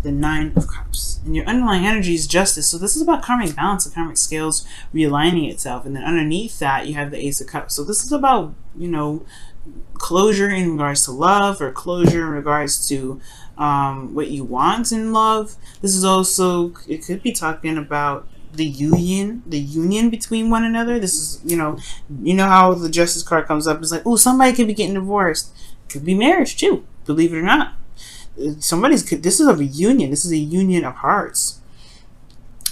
the Nine of Cups. And your underlying energy is justice. So this is about karmic balance, the karmic scales realigning itself. And then underneath that, you have the Ace of Cups. So this is about, you know, closure in regards to love, or closure in regards to what you want in love. This is also, it could be talking about the union between one another. This is, you know how the Justice card comes up. It's like, oh, somebody could be getting divorced. Could be marriage too, believe it or not. This is a reunion. This is a union of hearts.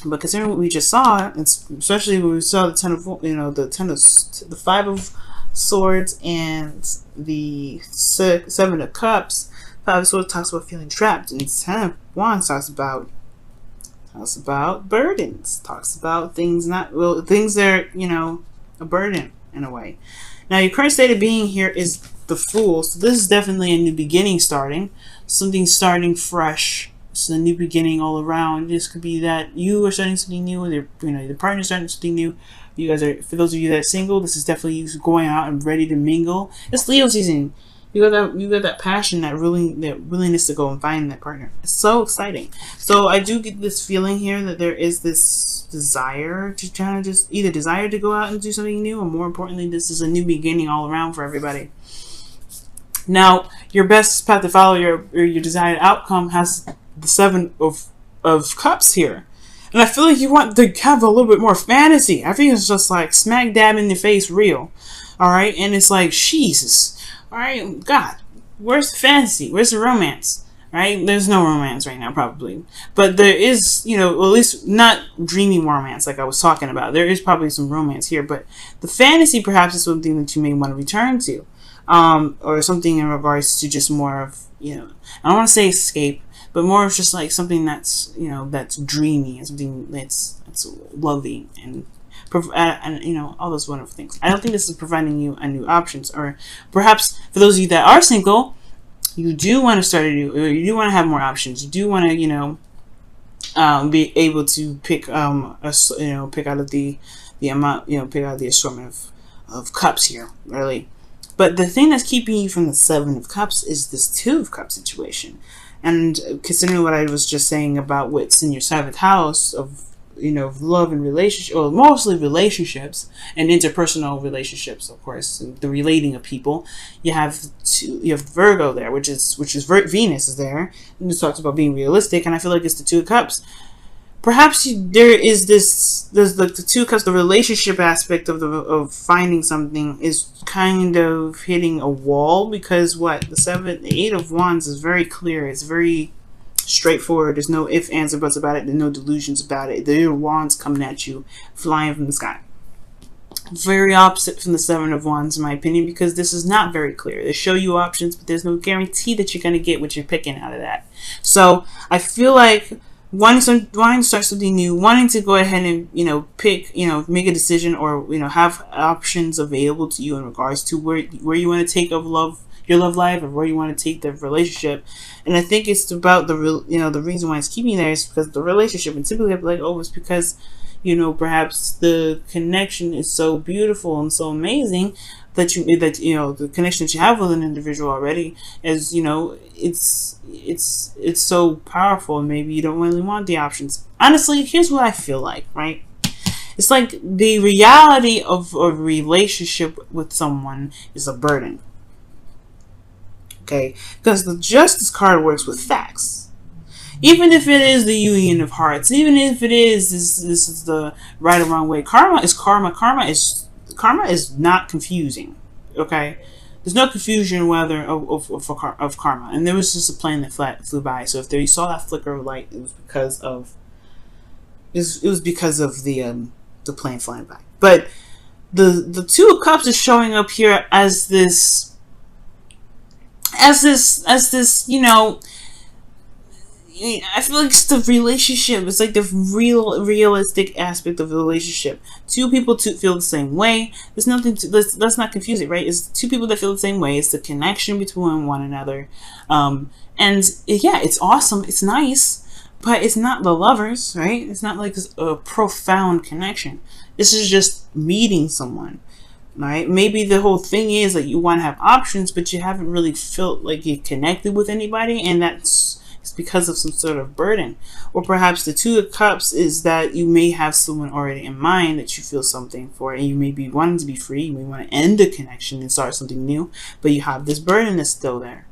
But considering what we just saw, especially when we saw the the Five of Swords and the Seven of Cups. Five of Swords talks about feeling trapped, and Ten of Wands talks about burdens. Talks about things that are, you know, a burden in a way. Now, your current state of being here is the Fool. So this is definitely a new beginning starting. Something starting fresh. It's a new beginning all around. This could be that you are starting something new, or your partner's starting something new. You guys are, for those of you that are single, this is definitely you going out and ready to mingle. It's Leo season. You got that passion, that willingness to go and find that partner. It's so exciting. So I do get this feeling here that there is this desire to kind of just either desire to go out and do something new, or more importantly, this is a new beginning all around for everybody. Now, your best path to follow, your desired outcome, has the Seven of Cups here. And I feel like you want to have a little bit more fantasy. I think it's just like smack dab in the face real. Alright? And it's like, Jesus. Alright? God. Where's the fantasy? Where's the romance? Right? There's no romance right now, probably. But there is, you know, at least not dreamy romance like I was talking about. There is probably some romance here. But the fantasy perhaps is something that you may want to return to. Or something in regards to just more of, you know, I don't want to say escape, but more of just like something that's, you know, that's dreamy, and something that's loving, and you know, all those wonderful things. I don't think this is providing you a new options, or perhaps for those of you that are single, you do want to start a new, or you do want to have more options. You do want to, you know, be able to pick, pick out of the amount, you know, pick out the assortment of cups here, really. But the thing that's keeping you from the Seven of Cups is this Two of Cups situation. And considering what I was just saying about what's in your 7th house of, you know, love and relationship, or mostly relationships and interpersonal relationships, of course, the relating of people, you have Virgo there, which is Venus is there, and it talks about being realistic, and I feel like it's the Two of Cups. Perhaps there's like the Two of Cups, the relationship aspect of finding something is kind of hitting a wall, because the Eight of Wands is very clear. It's very straightforward. There's no ifs, ands, or buts about it. There's no delusions about it. The wands coming at you, flying from the sky. Very opposite from the Seven of Wands, in my opinion, because this is not very clear. They show you options, but there's no guarantee that you're going to get what you're picking out of that. So I feel like wanting to start something new, wanting to go ahead and, you know, pick, you know, make a decision, or, you know, have options available to you in regards to where you want to take your love life, or where you want to take the relationship. And I think it's about the reason why it's keeping you there is because the relationship, and typically I'd be like, oh, it's because, you know, perhaps the connection is so beautiful and so amazing that you know the connection that you have with an individual already is, you know, it's so powerful, and maybe you don't really want the options. Honestly, here's what I feel like, right? It's like the reality of a relationship with someone is a burden. Okay? Because the Justice card works with facts. Even if it is the union of hearts, even if it is this is the right or wrong way, karma is karma. Karma is not confusing. Okay? There's no confusion whether of karma. And there was just a plane that flew by. So if you saw that flicker of light, it was because of the plane flying by. But the Two of Cups is showing up here as this, you know, I feel like it's the relationship. It's like the realistic aspect of the relationship. Two people feel the same way. There's nothing to, let's not confuse it, right? It's two people that feel the same way. It's the connection between one another. And yeah, it's awesome. It's nice, but it's not the lovers, right? It's not like a profound connection. This is just meeting someone, right? Maybe the whole thing is that you want to have options, but you haven't really felt like you connected with anybody, and that's It's because of some sort of burden. Or perhaps the Two of Cups is that you may have someone already in mind that you feel something for, and you may be wanting to be free. You may want to end a connection and start something new, but you have this burden that's still there.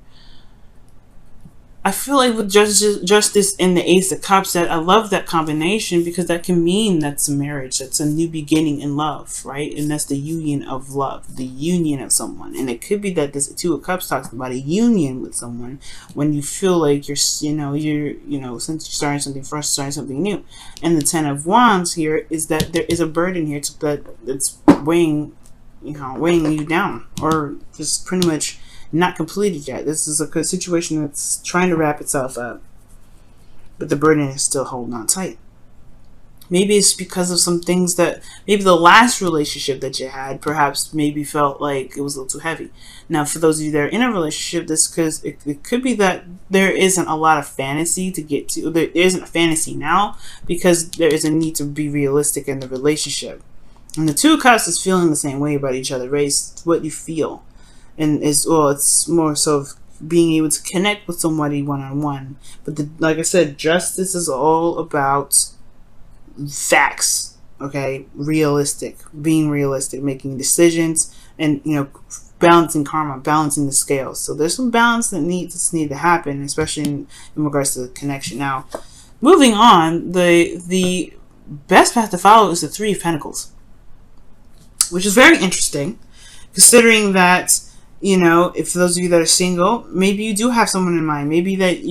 I feel like with Justice and the Ace of Cups, that I love that combination, because that can mean that's a marriage, that's a new beginning in love, right? And that's the union of love, the union of someone. And it could be that this Two of Cups talks about a union with someone when you feel like you're since you're starting something fresh, starting something new. And the Ten of Wands here is that there is a burden here that's weighing you down, or just pretty much not completed yet. This is a situation that's trying to wrap itself up, but the burden is still holding on tight. Maybe it's because of some things that maybe the last relationship that you had perhaps maybe felt like it was a little too heavy. Now, for those of you that are in a relationship, it could be that there isn't a lot of fantasy to get to. There isn't a fantasy now because there is a need to be realistic in the relationship. And the Two of Cups is feeling the same way about each other, right? It's what you feel. And it's more so of being able to connect with somebody one-on-one. But like I said, Justice is all about facts, okay? Being realistic, making decisions, and balancing karma, balancing the scales. So there's some balance that needs to happen, especially in regards to the connection. Now, moving on, the best path to follow is the Three of Pentacles, which is very interesting, considering that if those of you that are single, maybe you do have someone in mind. Maybe that,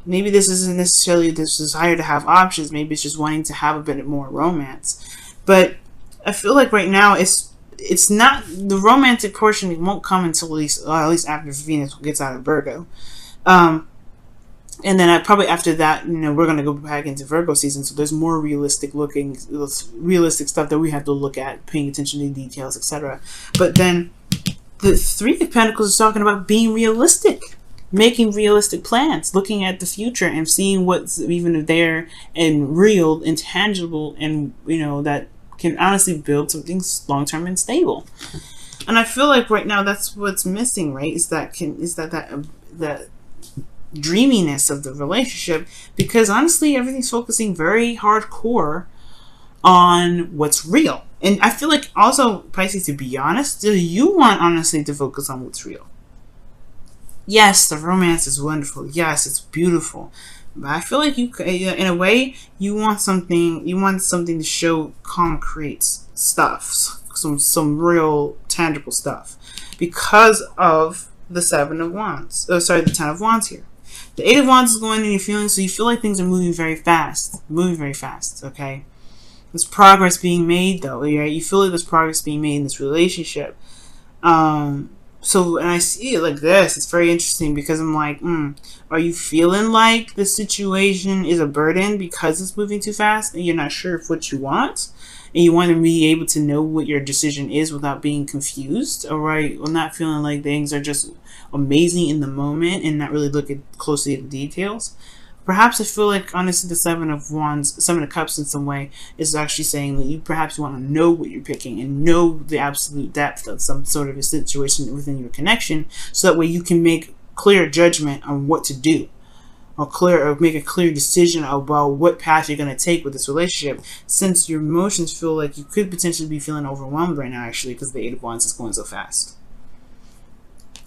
maybe this isn't necessarily this desire to have options. Maybe it's just wanting to have a bit more romance. But I feel like right now it's not the romantic portion. It won't come until at least after Venus gets out of Virgo. And then probably after that, we're going to go back into Virgo season. So there's more realistic stuff that we have to look at, paying attention to details, etc. But then the Three of Pentacles is talking about being realistic, making realistic plans, looking at the future and seeing what's even there and real and tangible, and that can honestly build something long-term and stable. And I feel like right now that's what's missing, right? Is that dreaminess of the relationship, because honestly everything's focusing very hardcore on what's real. And I feel like also, Pisces, to be honest, do you want honestly to focus on what's real? Yes, the romance is wonderful. Yes, it's beautiful. But I feel like in a way, you want something to show concrete stuff, some real tangible stuff, because of the Seven of Wands. Oh, sorry, the Ten of Wands here. The Eight of Wands is going in your feelings, so you feel like things are moving very fast, okay? There's progress being made, though, right? You feel like there's progress being made in this relationship. So, and I see it like this. It's very interesting, because I'm like, are you feeling like the situation is a burden because it's moving too fast and you're not sure of what you want? And you want to be able to know what your decision is without being confused, all right? Or not feeling like things are just amazing in the moment and not really looking closely at the details. Perhaps I feel like, honestly, the Seven of Cups in some way is actually saying that you perhaps want to know what you're picking and know the absolute depth of some sort of a situation within your connection, so that way you can make clear judgment on what to do, or make a clear decision about what path you're going to take with this relationship, since your emotions feel like you could potentially be feeling overwhelmed right now, actually, because the Eight of Wands is going so fast.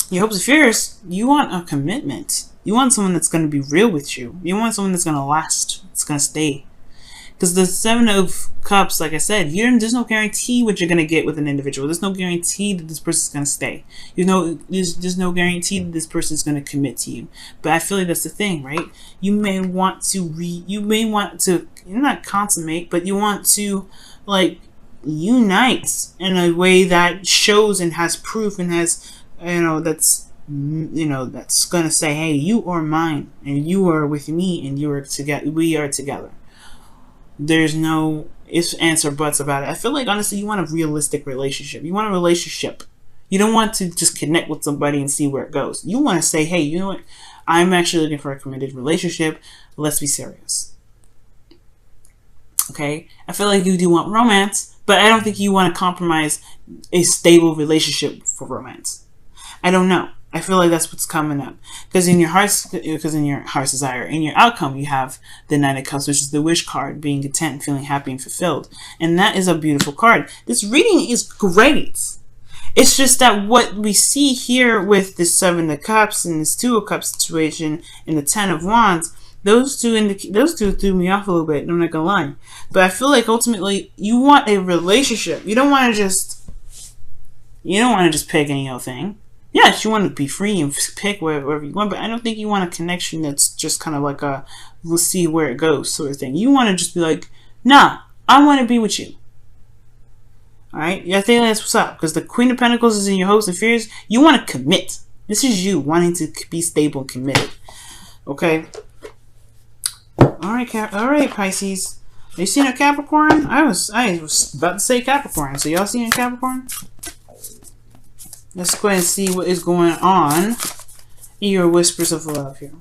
Your hopes and fears, you want a commitment. You want someone that's going to be real with you. You want someone that's going to last. It's going to stay. Because the Seven of Cups, like I said, there's no guarantee what you're going to get with an individual. There's no guarantee that this person's going to stay. There's no guarantee that this person's going to commit to you. But I feel like that's the thing, right? You may want to not consummate, but you want to, like, unite in a way that shows and has proof and has, that's gonna say, hey, you are mine and you are with me and we are together. There's no ifs, ands, or buts about it. I feel like, honestly, you want a realistic relationship. You want a relationship. You don't want to just connect with somebody and see where it goes. You want to say, hey, you know what? I'm actually looking for a committed relationship. Let's be serious. Okay? I feel like you do want romance, but I don't think you want to compromise a stable relationship for romance. I don't know. I feel like that's what's coming up. Because in your heart's desire, in your outcome, you have the Knight of Cups, which is the wish card, being content, feeling happy and fulfilled. And that is a beautiful card. This reading is great. It's just that what we see here with the Seven of Cups and this Two of Cups situation and the Ten of Wands, those two threw me off a little bit. I'm not gonna lie, but I feel like ultimately you want a relationship. You don't want to just pick any old thing. Yes, you want to be free and pick wherever you want, but I don't think you want a connection that's just kind of like a we'll see where it goes sort of thing. You want to just be like, nah, I want to be with you. Alright? Yeah, I think that's what's up. Because the Queen of Pentacles is in your hopes and fears. You want to commit. This is you wanting to be stable and committed. Okay? Alright, Pisces. Are you seeing a Capricorn? I was about to say Capricorn. So y'all seeing a Capricorn? Let's go ahead and see what is going on in your whispers of love here.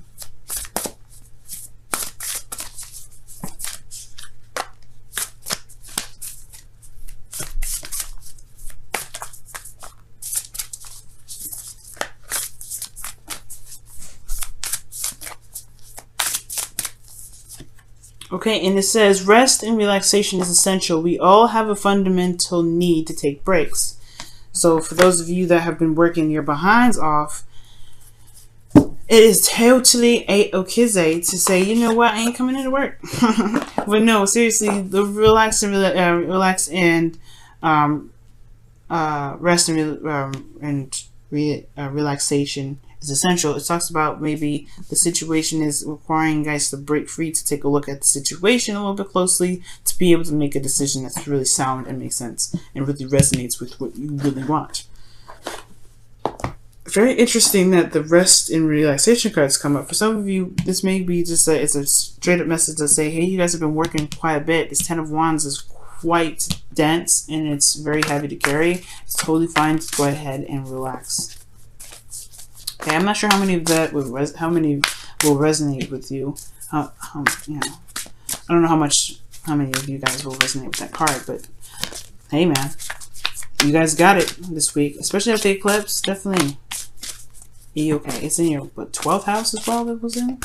Okay, and it says, rest and relaxation is essential. We all have a fundamental need to take breaks. So for those of you that have been working your behinds off, it is totally a-okay to say, you know what, I ain't coming into work. But no, seriously, the relax and rest and relaxation is essential. It talks about maybe the situation is requiring you guys to break free, to take a look at the situation a little bit closely, to be able to make a decision that's really sound and makes sense and really resonates with what you really want. Very interesting that the rest and relaxation cards come up. For some of you, this may be just it's a straight up message to say, hey, you guys have been working quite a bit. This Ten of Wands is quite dense and it's very heavy to carry. It's totally fine to go ahead and relax. Okay, I'm not sure how many of that will resonate with you. You know, I don't know how many of you guys will resonate with that card, but hey, man, you guys got it this week, especially after the eclipse. Definitely, be okay. It's in your 12th house as well. That was in.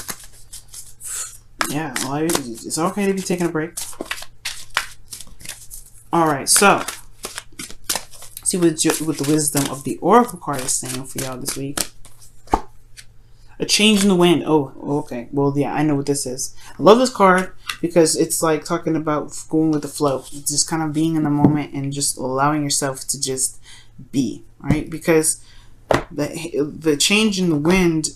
Yeah, well, it's okay to be taking a break. All right, so see what the wisdom of the Oracle card is saying for y'all this week. A change in the wind. Oh, okay. Well, yeah, I know what this is. I love this card because it's like talking about going with the flow. It's just kind of being in the moment and just allowing yourself to just be, right? Because the change in the wind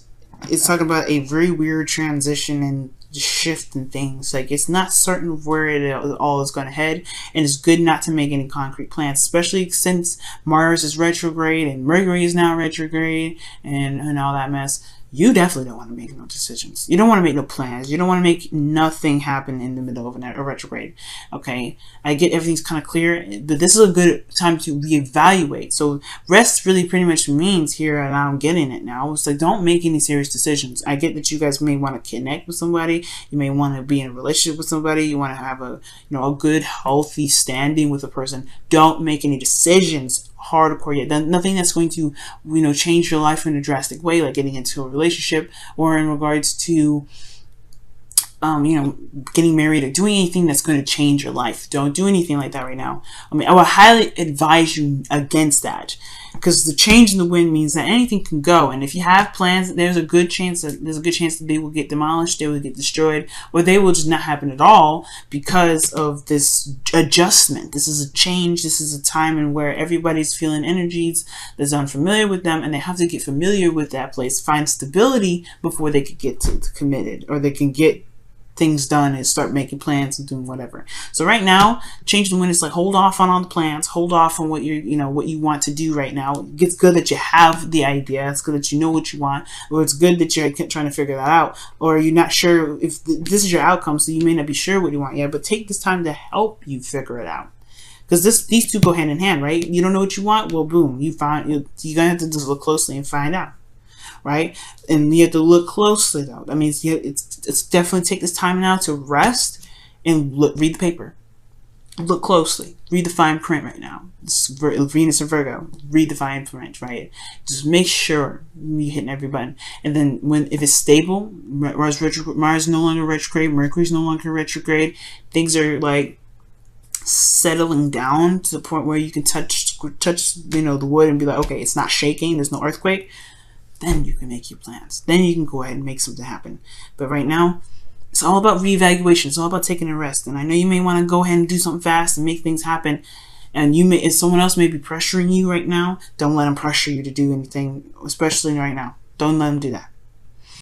is talking about a very weird transition and shift in things. Like, it's not certain where it all is going to head, and it's good not to make any concrete plans, especially since Mars is retrograde and Mercury is now retrograde and all that mess. You definitely don't want to make no decisions. You don't want to make no plans. You don't want to make nothing happen in the middle of a retrograde. Okay, I get everything's kind of clear, but this is a good time to reevaluate. So rest really pretty much means here, and I'm getting it now. It's like, don't make any serious decisions. I get that you guys may want to connect with somebody. You may want to be in a relationship with somebody. You want to have a good, healthy standing with a person. Don't make any decisions hardcore yet. Nothing that's going to change your life in a drastic way, like getting into a relationship or in regards to getting married or doing anything that's going to change your life. Don't do anything like that right now. I mean, I would highly advise you against that, because the change in the wind means that anything can go. And if you have plans, there's a good chance that they will get demolished, they will get destroyed, or they will just not happen at all because of this adjustment. This is a change. This is a time in where everybody's feeling energies that's unfamiliar with them, and they have to get familiar with that place, find stability before they could get to committed, or they can get things done and start making plans and doing whatever. So right now, change the wind is like, hold off on all the plans, hold off on what what you want to do right now. It's good that you have the idea. It's good that you know what you want, or it's good that you're trying to figure that out, or you're not sure if this is your outcome, so you may not be sure what you want yet, but take this time to help you figure it out. Because these two go hand in hand, right? You don't know what you want, well, boom, you're gonna have to just look closely and find out. Right? And you have to look closely though. I mean, it's definitely take this time now to rest and read the paper. look closely. Read the fine print right now. It's Venus and Virgo. Read the fine print, right? Just make sure you're hitting every button. And then if it's stable, Mars no longer retrograde, Mercury's no longer retrograde, things are like settling down to the point where you can touch the wood and be like, okay, it's not shaking, there's no earthquake. Then you can make your plans. Then you can go ahead and make something happen. But right now, it's all about reevaluation. It's all about taking a rest. And I know you may want to go ahead and do something fast and make things happen. And if someone else may be pressuring you right now, don't let them pressure you to do anything, especially right now. Don't let them do that.